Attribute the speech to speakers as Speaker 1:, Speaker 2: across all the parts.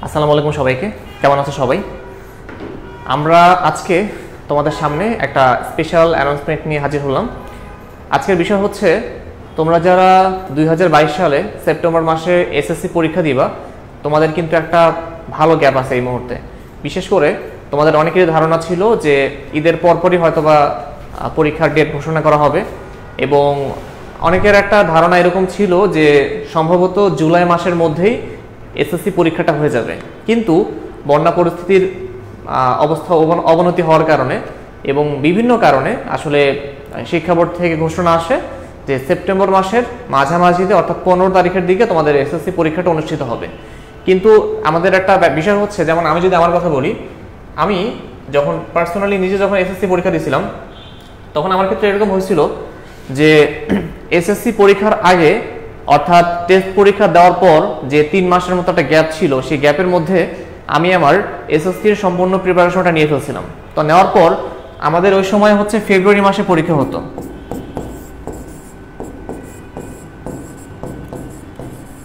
Speaker 1: আসসালামু আলাইকুম সবাইকে, কেমন আছো সবাই? আমরা আজকে তোমাদের সামনে একটা স্পেশাল অ্যানাউন্সমেন্ট নিয়ে হাজির হলাম। আজকের বিষয় হচ্ছে, তোমরা যারা 2022 সালে সেপ্টেম্বর মাসে এসএসসি পরীক্ষা দিবা, তোমাদের কিন্তু একটা ভালো গ্যাপ আছে এই মুহূর্তে। বিশেষ করে তোমাদের অনেকেরই ধারণা ছিল যে ঈদের পরপরই হয়তোবা পরীক্ষার ডেট ঘোষণা করা হবে, এবং অনেকের একটা ধারণা এরকম ছিল যে সম্ভবত জুলাই মাসের মধ্যেই এসএসসি পরীক্ষাটা হয়ে যাবে। কিন্তু বন্যা পরিস্থিতির অবস্থা অবনতি হওয়ার কারণে এবং বিভিন্ন কারণে আসলে শিক্ষা বোর্ড থেকে ঘোষণা আসে যে সেপ্টেম্বর মাসের মাঝামাঝিতে অর্থাৎ 15 তারিখের দিকে তোমাদের এসএসসি পরীক্ষাটা অনুষ্ঠিত হবে। কিন্তু আমাদের একটা বিষয় হচ্ছে, যেমন আমি যদি আমার কথা বলি, আমি যখন পার্সোনালি নিজে যখন এসএসসি পরীক্ষা দিয়েছিলাম, তখন আমার ক্ষেত্রে এরকম হয়েছিল যে এসএসসি পরীক্ষার আগে অর্থাৎ টেস্ট পরীক্ষা দেওয়ার পর যে 3 মাসের মতো একটা গ্যাপ ছিল, সেই গ্যাপের মধ্যে আমি আমার এসএসসির সম্পূর্ণ প্রিপারেশনটা নিয়ে ফেলছিলাম। তো নেওয়ার পর আমাদের ওই সময় হচ্ছে ফেব্রুয়ারি মাসে পরীক্ষা হতো।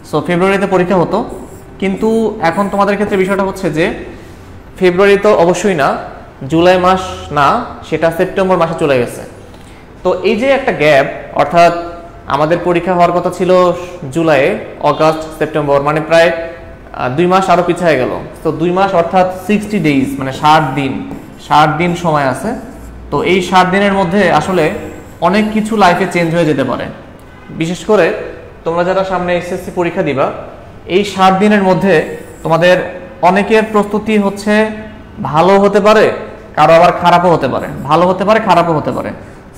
Speaker 1: সো ফেব্রুয়ারিতে পরীক্ষা হতো, কিন্তু এখন তোমাদের ক্ষেত্রে বিষয়টা হচ্ছে যে ফেব্রুয়ারি তো অবশ্যই না, জুলাই মাস না, সেটা সেপ্টেম্বর মাসে চলে গেছে। তো এই যে একটা গ্যাপ, অর্থাৎ আমাদের পরীক্ষা হওয়ার কথা ছিল জুলাইয়ে, অগাস্ট, সেপ্টেম্বর, মানে প্রায় 2 মাস আরও পিছিয়ে গেল। তো 2 মাস অর্থাৎ 60 ডেজ, মানে 60 দিন সময় আছে। তো এই 60 দিনের মধ্যে আসলে অনেক কিছু লাইফে চেঞ্জ হয়ে যেতে পারে। বিশেষ করে তোমরা যারা সামনে এসএসসি পরীক্ষা দিবা, এই 60 দিনের মধ্যে তোমাদের অনেকের প্রস্তুতি হচ্ছে ভালো হতে পারে, কারো আবার খারাপও হতে পারে। ভালো হতে পারে, খারাপও হতে পারে।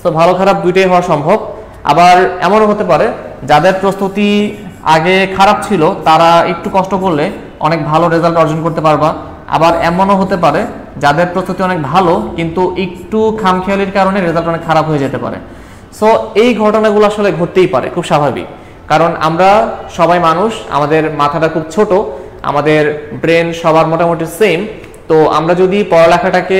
Speaker 1: তো ভালো খারাপ দুইটাই হওয়া সম্ভব। আবার এমনও হতে পারে যাদের প্রস্তুতি আগে খারাপ ছিল, তারা একটু কষ্ট করলে অনেক ভালো রেজাল্ট অর্জন করতে পারবা। আবার এমনও হতে পারে যাদের প্রস্তুতি অনেক ভালো, কিন্তু একটু খামখেয়ালির কারণে রেজাল্ট অনেক খারাপ হয়ে যেতে পারে। সো এই ঘটনাগুলো আসলে ঘটতেই পারে, খুব স্বাভাবিক। কারণ আমরা সবাই মানুষ, আমাদের মাথাটা খুব ছোট, আমাদের ব্রেন সবার মোটামুটি সেম। তো আমরা যদি পড়ালেখাটাকে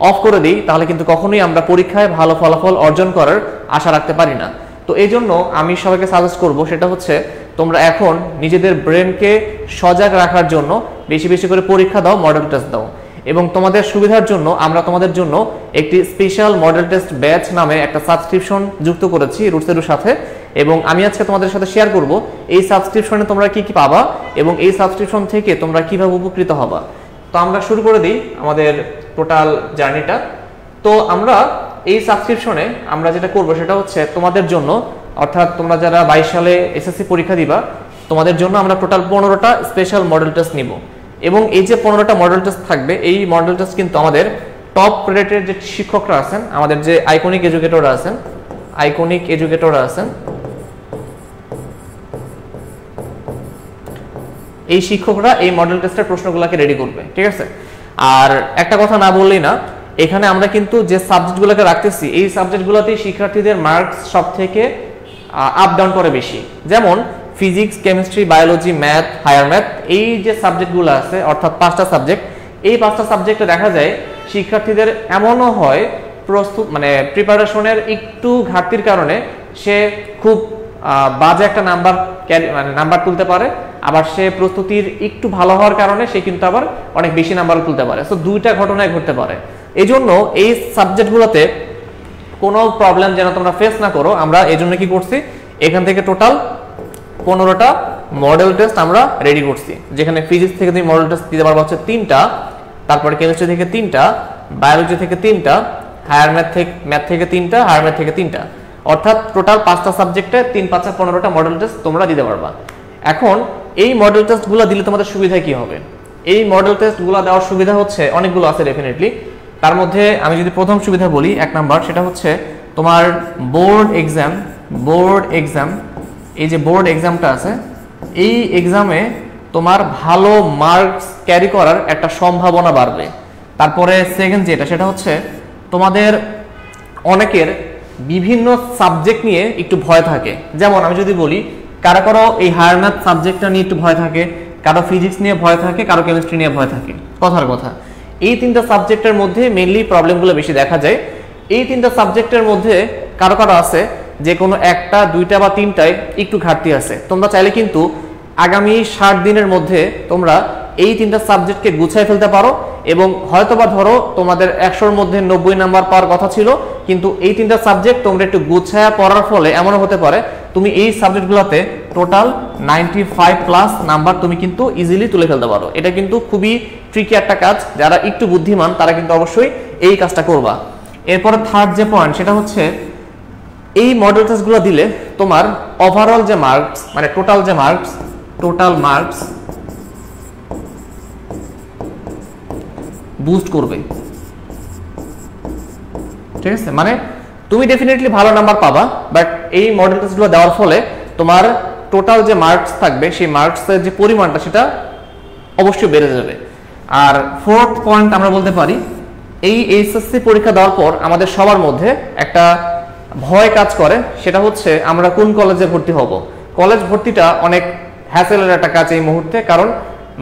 Speaker 1: অফ করে দিই, তাহলে কিন্তু কখনোই আমরা পরীক্ষায় ভালো ফলাফল অর্জন করার আশা রাখতে পারি না। তো এই জন্য আমি সবাইকে সাজেস্ট করব, সেটা হচ্ছে তোমরা এখন নিজেদের ব্রেনকে সজাগ রাখার জন্য বেশি বেশি করে পরীক্ষা দাও, মডেল টেস্ট দাও। এবং তোমাদের সুবিধার জন্য আমরা তোমাদের জন্য একটি স্পেশাল মডেল টেস্ট ব্যাচ নামে একটা সাবস্ক্রিপশন যুক্ত করেছি রুটসেডুর সাথে। এবং আমি আজকে তোমাদের সাথে শেয়ার করব এই সাবস্ক্রিপশনে তোমরা কি কি পাবা এবং এই সাবস্ক্রিপশন থেকে তোমরা কিভাবে উপকৃত হবা। তো আমরা শুরু করে দিই আমাদের টোটাল জার্নিটা। তো আমরা এই সাবস্ক্রিপশনে আমরা যেটা করব সেটা হচ্ছে তোমাদের জন্য, অর্থাৎ তোমরা যারা 22 সালে এসএসসি পরীক্ষা দিবা, তোমাদের জন্য আমরা টোটাল 15টা স্পেশাল মডেল টেস্ট নিব। এবং এই যে 15টা মডেল টেস্ট থাকবে, এই মডেল টেস্ট কিন্তু আমাদের টপ রেটেড যে শিক্ষকরা আছেন, আমাদের যে আইকনিক এডুকেটররা আছেন, এই শিক্ষকরা এই মডেল টেস্টের প্রশ্নগুলোকে রেডি করবে, ঠিক আছে? আর একটা কথা না বললেই না, এখানে আমরা কিন্তু যে সাবজেক্টগুলোকে রাখতেছি, এই সাবজেক্টগুলোতেই শিক্ষার্থীদের মার্কস সব থেকে আপ ডাউন করে বেশি। যেমন physics, chemistry, biology, math, higher math, এই যে সাবজেক্টগুলো আছে, অর্থাৎ 5টা সাবজেক্ট, এই 5টা সাবজেক্টে দেখা যায় শিক্ষার্থীদের এমনও হয় প্রিপারেশনের একটু ঘাটতির কারণে সে খুব বাজে একটা নাম্বার তুলতে পারে। আবার সে প্রস্তুতির একটু ভালো হওয়ার কারণে সে কিন্তু আবার অনেক বেশি নাম্বার তুলতে পারে। সো দুইটা ঘটনায় ঘটতে পারে। এই জন্য এই সাবজেক্টগুলোতে কোনো প্রবলেম যেন তোমরা ফেস না করো, আমরা এই জন্য কি করছি, এখান থেকে টোটাল 15টা মডেল টেস্ট আমরা রেডি করছি। যেখানে ফিজিক্স থেকে তুমি মডেল টেস্ট দিতে পারবা হচ্ছে 3টা, তারপরে কেমিস্ট্রি থেকে 3টা, বায়োলজি থেকে 3টা, হায়ার ম্যাথ থেকে 3টা, হায়ার ম্যাথ থেকে 3টা, অর্থাৎ টোটাল 5টা সাবজেক্টে 3 5 15টা মডেল টেস্ট তোমরা দিতে পারবা। এখন এই মডেল টেস্টগুলো দিলে তোমাদের সুবিধা কি হবে? এই মডেল টেস্টগুলো দেওয়ার সুবিধা হচ্ছে অনেকগুলো আছে ডেফিনেটলি। তার মধ্যে আমি যদি প্রথম সুবিধা বলি, 1 নাম্বার, সেটা হচ্ছে তোমার বোর্ড এক্সাম, এই যে বোর্ড এক্সামটা আছে, এই এক্সামে তোমার ভালো মার্কস ক্যারি করার একটা সম্ভাবনা বাড়বে। তারপরে সেকেন্ড যেটা, সেটা হচ্ছে তোমাদের অনেকের বিভিন্ন সাবজেক্ট নিয়ে একটু ভয় থাকে। যেমন আমি যদি বলি, কারো এই হায়ার ম্যাথ সাবজেক্টটা নিয়ে একটু ভয় থাকে, কারো ফিজিক্স নিয়ে ভয় থাকে, কারো কেমিস্ট্রি নিয়ে ভয় থাকে। কথার কথা, এই 3টা সাবজেক্টের মধ্যে মেইনলি প্রবলেমগুলো বেশি দেখা যায়। এই 3টা সাবজেক্টের মধ্যে কারো আছে যে কোনো 1টা, 2টা বা 3টায় একটু ঘাটতি আছে। তোমরা চাইলে কিন্তু আগামী 60 দিনের মধ্যে তোমরা এই তিনটা সাবজেক্টকে গুছিয়ে ফেলতে পারো এবং হয়তোবা ধরো তোমাদের 100-র মধ্যে 90 নাম্বার পাওয়ার কথা ছিল, কিন্তু এই তিনটা সাবজেক্ট তোমরা একটু গুছায়া পড়ার ফলে এমনও হতে পারে তুমি এই সাবজেক্টগুলোতে টোটাল 95+ নাম্বার তুমি কিন্তু ইজিলি তুলে ফেলতে পারো। এটা কিন্তু খুবই ট্রিকি একটা কাজ, যারা একটু বুদ্ধিমান তারা কিন্তু অবশ্যই এই কাজটা করবা। এরপরে থার্ড যে পয়েন্ট সেটা হচ্ছে এই মডেল টেস্টগুলো দিলে তোমার ওভারঅল যে মার্কস মানে টোটাল মার্কস বুস্ট করবে, ঠিক আছে? মানে তুমি ডেফিনেটলি ভালো নাম্বার পাবা, বাট এই মডেল টেস্টগুলো দেওয়ার ফলে তোমার টোটাল যে মার্কস থাকবে সেই মার্কসের যে পরিমাণটা সেটা অবশ্যই বেড়ে যাবে। আর ফোর্থ পয়েন্ট আমরা বলতে পারি, এই এইচএসসি পরীক্ষা দেওয়ার পর আমাদের সবার মধ্যে একটা ভয় কাজ করে, সেটা হচ্ছে আমরা কোন কলেজে ভর্তি হব। কলেজ ভর্তিটা অনেক হ্যাসেলের একটা কাজ এই মুহূর্তে, কারণ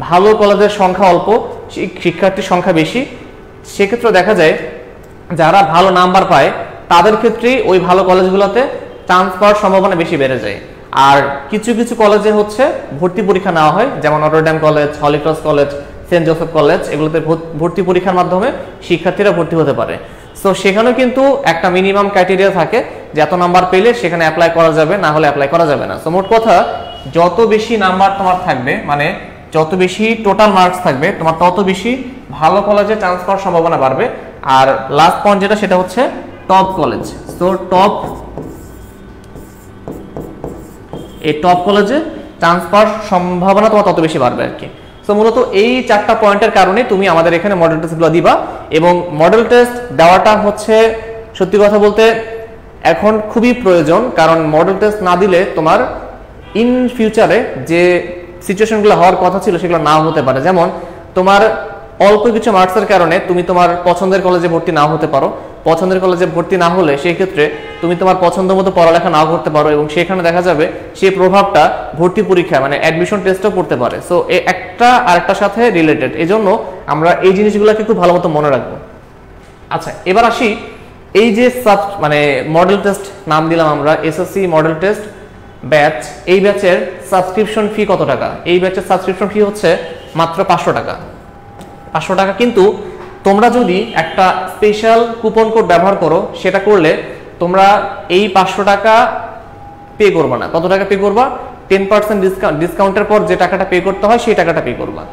Speaker 1: ভালো কলেজের সংখ্যা অল্প, শিক্ষার্থীর সংখ্যা বেশি। সেক্ষেত্রে দেখা যায় যারা ভালো নাম্বার পায় তাদের ক্ষেত্রেই ওই ভালো কলেজগুলোতে চান্স পাওয়ার সম্ভাবনা বেশি বেড়ে যায়। আর কিছু কিছু কলেজে হচ্ছে ভর্তি পরীক্ষা নেওয়া হয়, যেমন Notre Dame college, Holy Cross college, Saint Joseph college, এগুলোতে ভর্তি পরীক্ষার মাধ্যমে শিক্ষার্থীরা ভর্তি হতে পারে। সো সেখানেও কিন্তু একটা মিনিমাম ক্রাইটেরিয়া থাকে যে এত নাম্বার পেলে সেখানে অ্যাপ্লাই করা যাবে, না হলে অ্যাপ্লাই করা যাবে না। সো মোট কথা, যত বেশি নাম্বার তোমার থাকবে, মানে যত বেশি টোটাল মার্কস থাকবে, তোমার তত বেশি ভালো কলেজে চান্স পাওয়ার সম্ভাবনা বাড়বে। আর লাস্ট পয়েন্ট যেটা সেটা হচ্ছে টপ কলেজ। সো এই টপ কলেজে চান্স পাওয়ার সম্ভাবনা তোমার তত বেশি বাড়বে আর কি। সো মূলত এই 4টা পয়েন্টের কারণে তুমি আমাদের এখানে মডেল টেস্টগুলো দিবা, এবং মডেল টেস্ট দেওয়াটা হচ্ছে সত্যি কথা বলতে এখন খুবই প্রয়োজন, কারণ মডেল টেস্ট না দিলে তোমার ইন ফিউচারে যে সিচুয়েশনগুলো হওয়ার কথা ছিল সেগুলো নাও হতে পারে। যেমন তোমার অল্প কিছু মার্কসের কারণে তুমি তোমার পছন্দের কলেজে ভর্তি নাও হতে পারো, পছন্দের কলেজে ভর্তি না হলে সেই ক্ষেত্রে তুমি তোমার পছন্দ মতো পড়ালেখা নাও করতে পারো, এবং সেখানে দেখা যাবে সেই প্রভাবটা ভর্তি পরীক্ষা মানে অ্যাডমিশন টেস্টেও পড়তে পারে। সো একটা আরেকটার সাথে রিলেটেড, এই জন্য আমরা এই জিনিসগুলোকে খুব ভালো মতো মনে রাখবো। আচ্ছা, এবার আসি এই যে মানে মডেল টেস্ট নাম দিলাম আমরা এসএসসি মডেল টেস্ট ব্যাচ, এই ব্যাচের সাবস্ক্রিপশন ফি কত টাকা? এই ব্যাচের সাবস্ক্রিপশন ফি হচ্ছে মাত্র 500 টাকা। 500 টাকা, কিন্তু তোমরা যদি একটা স্পেশাল কুপন কোড ব্যবহার করো, সেটা করলে তোমরা এই 500 টাকা পে করবা না। কত টাকা পে করবা? 10% ডিসকাউন্টের পর যে টাকাটা পে করতে হয় সেই টাকাটা পে করবা।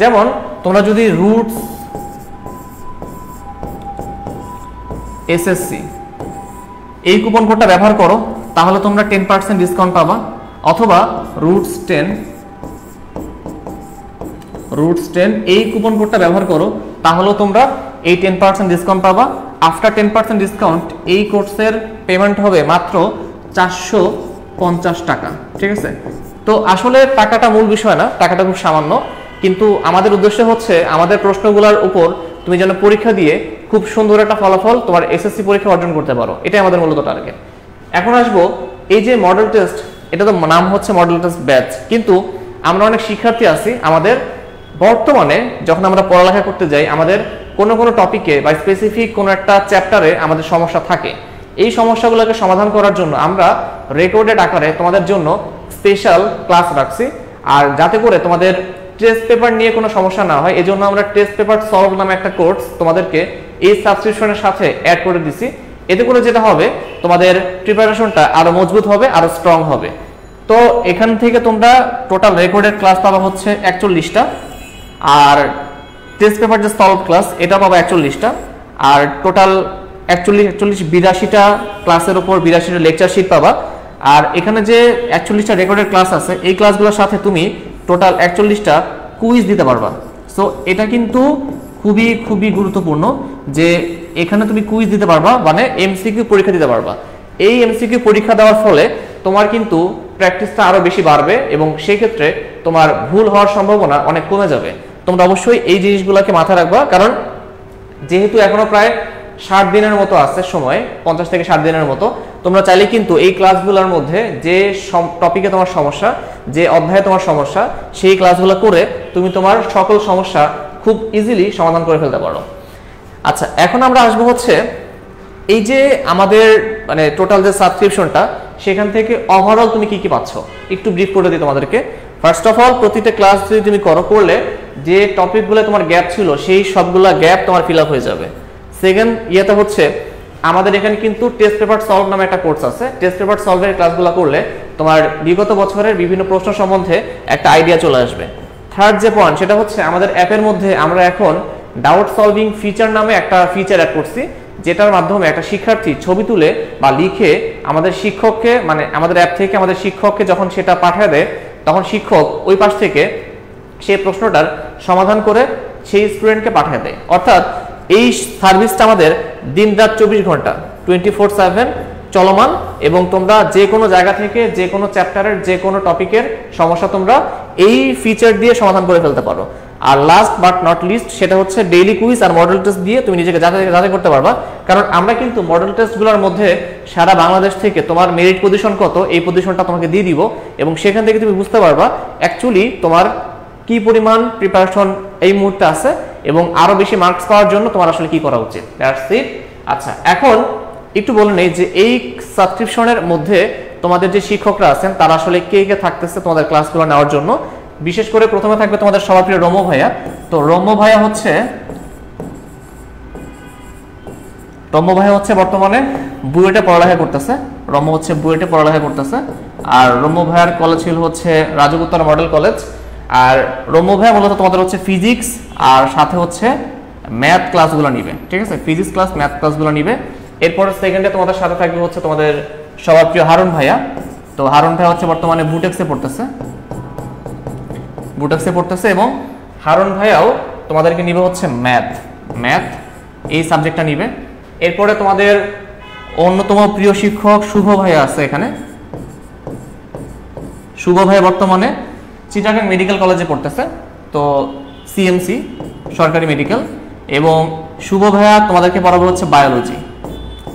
Speaker 1: যেমন তোমরা যদি রুটস এসএসসি এই কুপন কোডটা ব্যবহার করো তাহলে তোমরা 10% ডিসকাউন্ট পাবা, অথবা রুটস 10 এই কুপন কোডটা ব্যবহার করো তাহলেও তোমরা এই 10% ডিসকাউন্ট পাবা। আফটার 10% ডিসকাউন্ট এই কোর্সের পেমেন্ট হবে মাত্র 450 টাকা, ঠিক আছে? তো আসলে টাকাটা মূল বিষয় না, টাকাটা খুব সামান্য, কিন্তু আমাদের উদ্দেশ্য হচ্ছে আমাদের প্রশ্নগুলোর উপর তুমি যেন পরীক্ষা দিয়ে খুব সুন্দর একটা ফলাফল তোমার এসএসসি পরীক্ষা অর্জন করতে পারো, এটাই আমাদের মূলত টার্গেট। এখন আসবো এই যে মডেল টেস্ট, এটা তো নাম হচ্ছে মডেল টেস্ট ব্যাচ, কিন্তু আমরা অনেক শিক্ষার্থী আছি, আমাদের বর্তমানে যখন আমরা পড়ালেখা করতে যাই আমাদের কোনো টপিকে বা স্পেসিফিক কোনো একটা চ্যাপ্টারে আমাদের সমস্যা থাকে। এই সমস্যাগুলোকে সমাধান করার জন্য আমরা রেকর্ডেড আকারে তোমাদের জন্য স্পেশাল ক্লাস রাখছি, আর যাতে করে তোমাদের টেস্ট পেপার নিয়ে কোনো সমস্যা না হয় এজন্য আমরা টেস্ট পেপার সলভ নামে একটা কোর্স তোমাদেরকে এই সাবস্ক্রিপশনের সাথে অ্যাড করে দিছি। এতে করে যেটা হবে তোমাদের প্রিপারেশনটা আরো মজবুত হবে, আরো স্ট্রং হবে। তো এখান থেকে তোমরা টোটাল রেকর্ডেড ক্লাস পাবা হচ্ছে 41টা, আর টেস্ট পেপার যে সলভ ক্লাস এটা পাবা 41টা, আর টোটাল 82টা ক্লাসের উপর 82টা লেকচার শিট পাবা। আর এখানে যে 41টা রেকর্ডেড ক্লাস আছে এই ক্লাসগুলোর সাথে তুমি টোটাল 41টা কুইজ দিতে পারবা। সো এটা কিন্তু খুবই গুরুত্বপূর্ণ যে এখানে তুমি কুইজ দিতে পারবা, মানে এমসিকিউ পরীক্ষা দিতে পারবা। এই এমসিকিউ পরীক্ষা দেওয়ার ফলে তোমার কিন্তু প্র্যাকটিসটা আরো বেশি বাড়বে, এবং সেই ক্ষেত্রে তোমার ভুল হওয়ার সম্ভাবনা অনেক কমে যাবে। তোমরা অবশ্যই এই জিনিসগুলোকে মাথায় রাখবা, কারণ যেহেতু এখনো প্রায় 60 দিনের মতো আছে সময়, 50 থেকে 60 দিনের মতো, তোমরা চাইলে কিন্তু এই ক্লাসগুলোর মধ্যে যে টপিকে তোমার সমস্যা, যে অধ্যায়ে তোমার সমস্যা, সেই ক্লাসগুলো করে তুমি তোমার সকল সমস্যা খুব ইজিলি সমাধান করে ফেলতে পারো। আচ্ছা, এখন আমরা আসবো হচ্ছে এই যে আমাদের মানে টোটাল যে সাবস্ক্রিপশনটা, সেখান থেকে ওভারঅল তুমি কি পাচ্ছ একটু ব্রিফ করে দিই তোমাদেরকে। ফার্স্ট অফ অল প্রতিটা ক্লাস যদি তুমি করলে যে টপিকগুলো তোমার গ্যাপ ছিল সেই সবগুলা গ্যাপ তোমার ফিল আপ হয়ে যাবে। সেকেন্ড ইয়েটা হচ্ছে আমাদের এখানে কিন্তু টেস্ট পেপার সলভ নামে একটা কোর্স আছে। টেস্ট পেপার সলভের ক্লাসগুলো করলে তোমার বিগত বছরের বিভিন্ন প্রশ্ন সম্বন্ধে একটা আইডিয়া চলে আসবে। থার্ড যে পয়েন্ট সেটা হচ্ছে আমাদের অ্যাপের মধ্যে আমরা এখন ডাউট সলভিং ফিচার নামে একটা ফিচার অ্যাড করছি, যেটার মাধ্যমে একটা শিক্ষার্থী ছবি তুলে বা লিখে আমাদের শিক্ষককে, মানে আমাদের অ্যাপ থেকে আমাদের শিক্ষককে যখন সেটা পাঠিয়ে দেয়, তখন শিক্ষক ওই পাশ থেকে সেই প্রশ্নটার সমাধান করে সেই স্টুডেন্টকে পাঠিয়ে দেয়। অর্থাৎ এই সার্ভিসটা আমাদের দিন রাত 24 ঘন্টা 24/7 চলমান, এবং তোমরা যে কোনো জায়গা থেকে যে কোনো চ্যাপ্টারের যে কোনো টপিকের সমস্যা তোমরা এই ফিচার দিয়ে সমাধান করে ফেলতে পারো। আর লাস্ট বাট নট লিস্ট সেটা হচ্ছে ডেইলি কুইজ আর মডেল টেস্ট দিয়ে তুমি নিজেকে যাচাই করতে পারবা। কারণ আমরা কিন্তু মডেল টেস্টগুলোর মধ্যে সারা বাংলাদেশ থেকে তোমার মেরিট পজিশন কত এই পজিশনটা তোমাকে দিয়ে দিব, এবং সেখান থেকে তুমি বুঝতে পারবা অ্যাকচুয়ালি তোমার কি পরিমাণ প্রিপারেশন এই মুহূর্তে আছে এবং আরো বেশি মার্কস পাওয়ার জন্য তোমার আসলে কি করা উচিত। That's it. আচ্ছা, এখন একটু বলে নেই যে এই সাবস্ক্রিপশনের মধ্যে তোমাদের যে শিক্ষকরা আছেন তারা আসলে কে কে থাকতেছে তোমাদের ক্লাসগুলো নেওয়ার জন্য। বিশেষ করে প্রথমে থাকবে তোমাদের সবার প্রিয় রম্য ভাইয়া। তো রম্য ভাইয়া হচ্ছে বর্তমানে বুয়েটে পড়ালেখা করতেছে। রম্য হচ্ছে বুয়েটে পড়ালেখা করতেছে, আর রম্য ভাইয়ার কলেজ ছিল হচ্ছে রাজগুত্তর মডেল কলেজ। আর রম্য ভাইয়া মূলত তোমাদের হচ্ছে ফিজিক্স আর সাথে হচ্ছে ম্যাথ ক্লাসগুলো নিবে, ঠিক আছে, ফিজিক্স ক্লাস ম্যাথ ক্লাসগুলো নিবে। এরপরে সেকেন্ডে তোমাদের সাথে থাকবে হচ্ছে তোমাদের সবার প্রিয় হারুন ভাইয়া। তো হারুন ভাইয়া হচ্ছে বর্তমানে বুটেক্সে পড়তেছে এবং হারুন ভাইয়াও তোমাদেরকে নিবে হচ্ছে ম্যাথ এই সাবজেক্টটা নিবে। এরপরে তোমাদের অন্যতম প্রিয় শিক্ষক শুভ ভাইয়া আছে এখানে। শুভ ভাইয়া বর্তমানে চিটাগাং মেডিকেল কলেজে পড়তেছে, তো সিএমসি সরকারি মেডিকেল। এবং শুভ ভাইয়া তোমাদেরকে পড়াবে হচ্ছে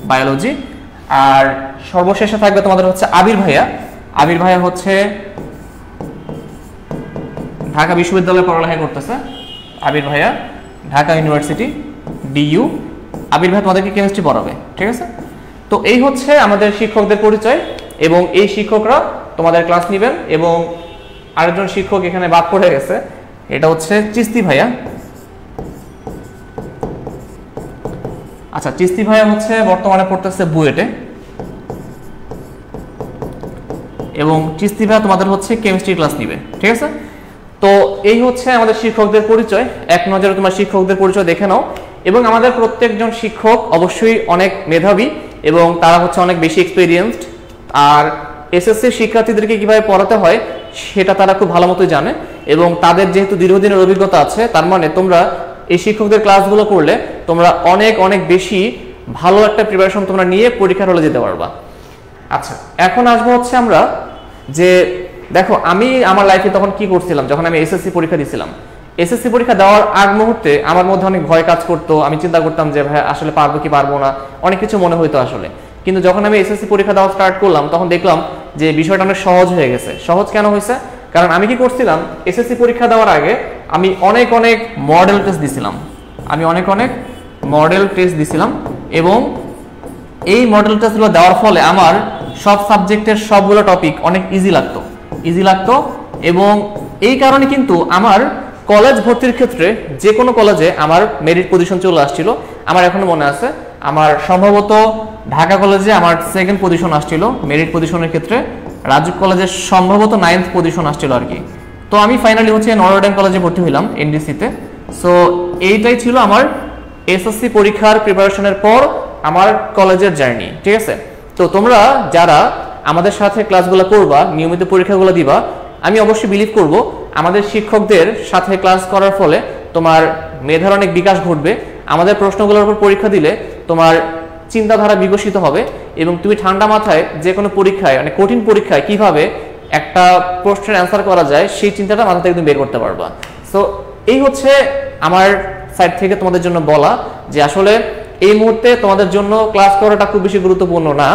Speaker 1: বায়োলজি। আর সর্বশেষে থাকবে তোমাদের হচ্ছে আবির ভাইয়া হচ্ছে ঢাকা বিশ্ববিদ্যালয়ে পড়ালেখা করতেছে। আবির ভাইয়া ঢাকা ইউনিভার্সিটি ডিইউ। আবির ভাই তোমাদেরকে কেমিস্ট্রি পড়াবে, ঠিক আছে। তো এই হচ্ছে আমাদের শিক্ষকদের পরিচয়, এবং এই শিক্ষকরা তোমাদের ক্লাস নেবেন। এবং আরেকজন শিক্ষক এখানে বাদ পড়ে গেছে, এটা হচ্ছে চিস্তি ভাইয়া। আচ্ছা, চিস্তি ভাইয়া হচ্ছে বর্তমানে পড়তেছে বুয়েটে, এবং চিস্তি ভাইয়া তোমাদের হচ্ছে কেমিস্ট্রি ক্লাস নিবে, ঠিক আছে। তো এই হচ্ছে আমাদের শিক্ষকদের পরিচয়। এক নজরে তোমার শিক্ষকদের পরিচয় দেখে নাও। এবং আমাদের প্রত্যেকজন শিক্ষক অবশ্যই অনেক মেধাবী এবং তারা হচ্ছে অনেক বেশি এক্সপেরিয়েন্সড। আর এসএসসি শিক্ষার্থীদেরকে কিভাবে পড়াতে হয় সেটা তারা খুব ভালো মতোই জানে, এবং তাদের যেহেতু দীর্ঘদিনের অভিজ্ঞতা আছে, তার মানে তোমরা এই শিক্ষকদের ক্লাসগুলো করলে তোমরা অনেক বেশি ভালো একটা প্রিপারেশন তোমরা নিয়ে পরীক্ষার হলে যেতে পারবা। আচ্ছা, এখন আসবো হচ্ছে আমরা যে দেখো আমি আমার লাইফে তখন কি করছিলাম যখন আমি এসএসসি পরীক্ষা দিয়েছিলাম। এসএসসি পরীক্ষা দেওয়ার আগ মুহূর্তে আমার মধ্যে অনেক ভয় কাজ করতো। আমি চিন্তা করতাম যে ভাই আসলে পারবো কি পারবো না, অনেক কিছু মনে হইতো আসলে। কিন্তু যখন আমি এসএসসি পরীক্ষা দেওয়া স্টার্ট করলাম তখন দেখলাম যে বিষয়টা অনেক সহজ হয়ে গেছে। সহজ কেন হয়েছে? কারণ আমি কি করছিলাম, এসএসসি পরীক্ষা দেওয়ার আগে আমি অনেক মডেল টেস্ট দিছিলাম, এবং এই মডেল টেস্টগুলো দেওয়ার ফলে আমার সব সাবজেক্টের সবগুলো টপিক অনেক ইজি লাগতো। এবং এই কারণে কিন্তু আমার কলেজ ভর্তির ক্ষেত্রে যে কোনো কলেজে আমার মেরিট পজিশন চলে আসছিল। আমার এখনো মনে আছে, আমার সম্ভবত ঢাকা কলেজে আমার সেকেন্ড পজিশন আসছিল মেরিট পজিশনের ক্ষেত্রে, রাজুক কলেজে সম্ভবত 9th পজিশন আসছিল আর কি। তো আমি ফাইনালি হচ্ছে নরওয়েডেন কলেজে ভর্তি হইলাম এনডিসিতে। সো এইটাই ছিল আমার এসএসসি পরীক্ষার প্রিপারেশনের পর আমার কলেজের জার্নি, ঠিক আছে। তো তোমরা যারা আমাদের সাথে ক্লাসগুলো করবা, নিয়মিত পরীক্ষাগুলো দিবা, আমি অবশ্যই বিলিভ করব আমাদের শিক্ষকদের সাথে ক্লাস করার ফলে তোমার মেধার অনেক বিকাশ ঘটবে। আমাদের প্রশ্নগুলোর উপর পরীক্ষা দিলে তোমার চিন্তাধারা বিকশিত হবে, এবং তুমি ঠান্ডা মাথায় যে কোনো পরীক্ষায়, মানে কঠিন পরীক্ষায় কিভাবে একটা প্রশ্নের অ্যান্সার করা যায় সেই চিন্তাটা মাথা থেকে তুমি বের করতে পারবা। সো এই হচ্ছে আমার সাইড থেকে তোমাদের জন্য বলা যে আসলে এই মুহূর্তে তোমাদের জন্য ক্লাস করাটা খুব বেশি গুরুত্বপূর্ণ না।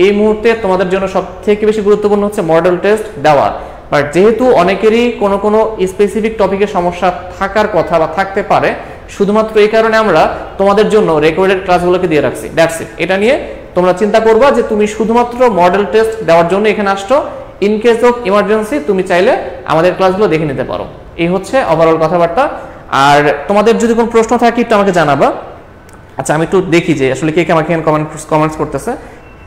Speaker 1: এই মুহূর্তে তোমাদের জন্য সব থেকে বেশি গুরুত্বপূর্ণ হচ্ছে মডেল টেস্ট দেওয়া। বাট যেহেতু অনেকেরই কোনো স্পেসিফিক টপিকের সমস্যা থাকার কথা বা থাকতে পারে, শুধুমাত্র এই কারণে আমরা তোমাদের জন্য রেকর্ডেড ক্লাসগুলোকে দিয়ে রাখছি। That's it. এটা নিয়ে তোমরা চিন্তা করবা যে তুমি শুধুমাত্র মডেল টেস্ট দেওয়ার জন্য এখানে আসছো, ইন কেস অফ ইমার্জেন্সি তুমি চাইলে আমাদের ক্লাসগুলো দেখে নিতে পারো। এই হচ্ছে ওভারঅল কথাবার্তা। আর তোমাদের যদি কোনো প্রশ্ন থাকে একটু আমাকে জানাবা। আচ্ছা আমি একটু দেখি যে আসলে কে কে আমাকে এখানে কমেন্টস করতেছে।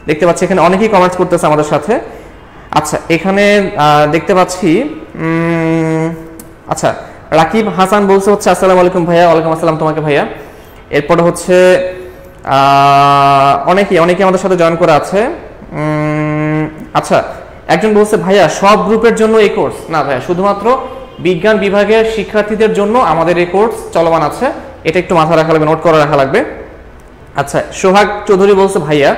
Speaker 1: দেখতে পাচ্ছি এখানে অনেকেই কমেন্টস করতেছে আমাদের সাথে। আচ্ছা এখানে দেখতে পাচ্ছি আচ্ছা রাকিব হাসান বলছে হচ্ছে আসসালামু আলাইকুম ভাইয়া। ওয়ালাইকুম আসসালাম তোমাকে ভাইয়া। এরপরে হচ্ছে অনেকেই আমাদের সাথে জয়েন করা আছে। আচ্ছা একজন বলছে ভাইয়া সব গ্রুপের জন্য এই কোর্স? না ভাইয়া, শুধুমাত্র বিজ্ঞান বিভাগের শিক্ষার্থীদের জন্য আমাদের এই কোর্স চলমান আছে। এটা একটু মাথায় রাখা লাগবে, নোট করে রাখা লাগবে। আচ্ছা সোহাগ চৌধুরী বলছে ভাইয়া।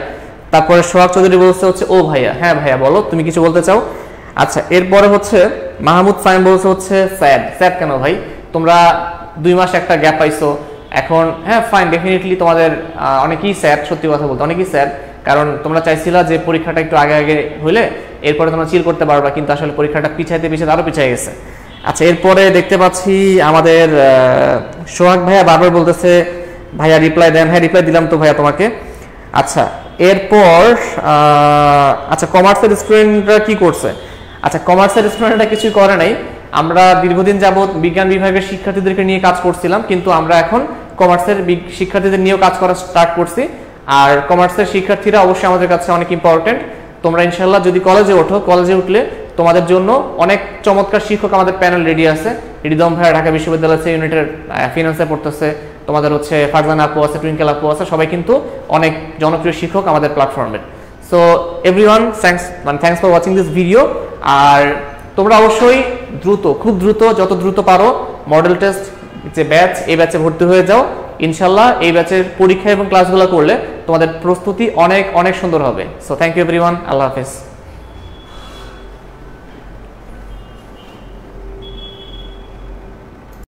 Speaker 1: তারপরে সোহাগ চৌধুরী বলছে হচ্ছে ও ভাইয়া। হ্যাঁ ভাইয়া বলো, তুমি কিছু বলতে চাও? আচ্ছা এরপরে হচ্ছে মাহমুদ সাইম বলছে হচ্ছে স্যাড কেন ভাই? তোমরা 2 মাস একটা গ্যাপ পাইছো এখন। হ্যাঁ ফাইন, ডেফিনেটলি তোমাদের অনেকেই স্যাড, সত্যি কথা বলতে অনেকেই স্যাড। কারণ তোমরা চাইছিলা যে পরীক্ষাটা একটু আগে হইলে এরপরে তোমরা চিল করতে পারবা, কিন্তু আসলে পরীক্ষাটা পিছাইতে আরো পিছাই গেছে। আচ্ছা এরপরে দেখতে পাচ্ছি আমাদের সোহাগ ভাইয়া বারবার বলতেছে ভাইয়া রিপ্লাই দেন। হ্যাঁ রিপ্লাই দিলাম তো ভাইয়া তোমাকে। আচ্ছা এরপর আচ্ছা কমার্সের স্টুডেন্টরা কি করছে? আচ্ছা কমার্সের স্টুডেন্টরা কিছুই করে নাই। আমরা দীর্ঘদিন যাবত বিজ্ঞান বিভাগের শিক্ষার্থীদেরকে নিয়ে কাজ করছিলাম, কিন্তু আমরা এখন কমার্সের শিক্ষার্থীদের নিয়েও কাজ করা স্টার্ট করছি। আর কমার্সের শিক্ষার্থীরা অবশ্যই আমাদের কাছে অনেক ইম্পর্টেন্ট। তোমরা ইনশাল্লাহ যদি কলেজে ওঠো, কলেজে উঠলে তোমাদের জন্য অনেক চমৎকার শিক্ষক আমাদের প্যানেল রেডি আছে। রিদম ভাইয়া ঢাকা বিশ্ববিদ্যালয় ইউনিটের ফিনান্সে পড়তেছে, তোমাদের হচ্ছে ফারজানা আপু আছে, টুইঙ্কেল আপু আছে, সবাই কিন্তু অনেক জনপ্রিয় শিক্ষক আমাদের প্ল্যাটফর্মের। So everyone thanks for watching this video. আর তোমরা অবশ্যই খুব দ্রুত যত দ্রুত পারো মডেল টেস্ট যে ব্যাচ, এই ব্যাচে ভর্তি হয়ে যাও। ইনশাল্লাহ এই ব্যাচের পরীক্ষা এবং ক্লাসগুলো করলে তোমাদের প্রস্তুতি অনেক সুন্দর হবে। সো থ্যাংক ইউ এভরিওয়ান, আল্লাহ হাফেজ।